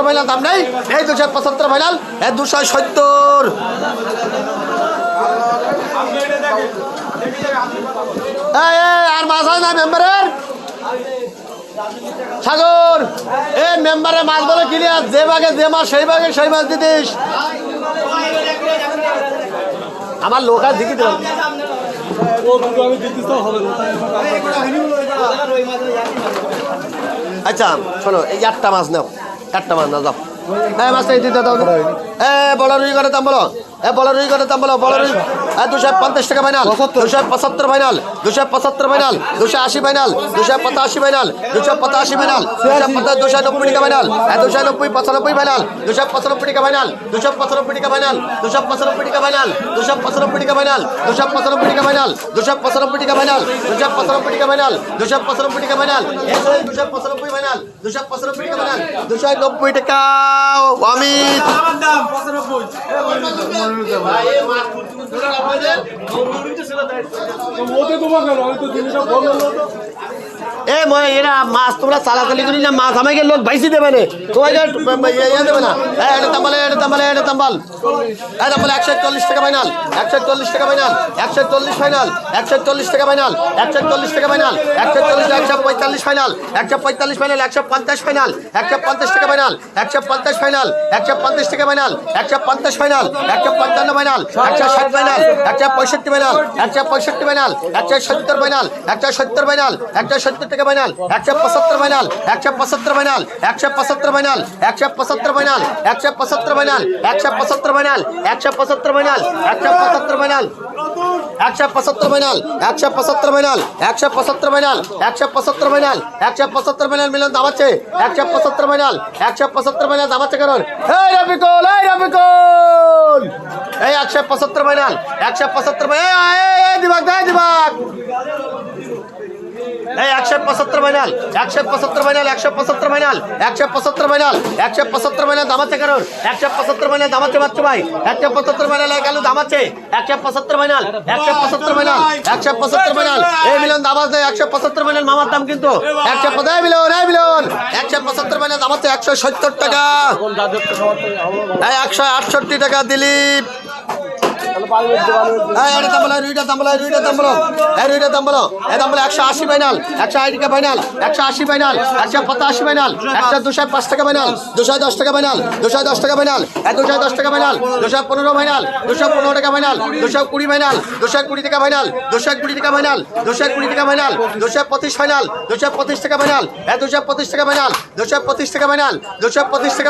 final দাম নেই এই 275 ফাইনাল 270 আর মাছ হয় না মেম্বারের সাগর এ মেম্বারে মাছ বলে ক্লিয়ার যে ভাগে যে মাছ সেই ভাগে সেই মাছ দিতিস আমার লোক আর দিকে দেব আচ্ছা শোনো এই 8টা মাছ নাও 8টা মাছ নাও যাও মাছটা দিতে দাও বড় রুই করে দাম বলো বড় রুই করে দাম বলো বড় রুই 250 টাকা final 275 final 275 final 280 final 285 final 285 final 290 টাকা ফাইনাল 290 95 ফাইনাল 295 টাকা ফাইনাল 295 টাকা ফাইনাল 295 টাকা ফাইনাল 295 টাকা ফাইনাল 295 টাকা ফাইনাল 295 টাকা ফাইনাল 295 টাকা ফাইনাল 295 টাকা ফাইনাল 295 ফাইনাল 295 টাকা ফাইনাল 290 টাকা অমিত এরা মাছ তোমরা চালাচালি করি না মাছ আমাকে লোক ভাইসি দেবে না তোমাকে দেবে না এটা তাম্বালে এটা তাম্বালে এটা তাম্বাল এটা বলে 140 টাকা ফাইনাল 140 টাকা ফাইনাল 140 ফাইনাল 140 টাকা ফাইনাল 140 টাকা ফাইনাল 145 ফাইনাল 145 ফাইনাল 150 ফাইনাল 150 টাকা ফাইনাল 150 ফাইনাল 150 টাকা final 150 final 155 final 160 final 165 final 165 final 170 final 170 final 170 টাকা final 175 final 175 final 175 final 175 final 175 final 175 final 175 final 175 final 175 final 175 final 175 final 175 final 175 final Milan দাম আছে 175 final 175 final দাম আছে কারণ এই রবিকুল এই 175 ফাইনাল 175 এই দিবাক এই 175 final 175 final 175 final 175 final 175 final দাম আছে কারণ 175 ফাইনাল দাম আছে বাচ্চা ভাই 175 ফাইনাল গেল দাম আছে 175 ফাইনাল 175 ফাইনাল 175 ফাইনাল এই মিলন দাম আছে 175 ফাইনাল মামার দাম কিন্তু 175 মিলন 175 ফাইনাল দাম আছে 170 টাকা 168 টাকা দিলীপ রুইটা দাম বলো 180 ফাইনাল 180 টাকা ফাইনাল 180 ফাইনাল 185 ফাইনাল 205 টাকা ফাইনাল 210 টাকা ফাইনাল 210 টাকা ফাইনাল 210 টাকা ফাইনাল 215 ফাইনাল 215 টাকা ফাইনাল 220 ফাইনাল 220 টাকা ফাইনাল 220 টাকা ফাইনাল 220 টাকা ফাইনাল 225 ফাইনাল 225 টাকা ফাইনাল 225 টাকা ফাইনাল 225 টাকা ফাইনাল 225 টাকা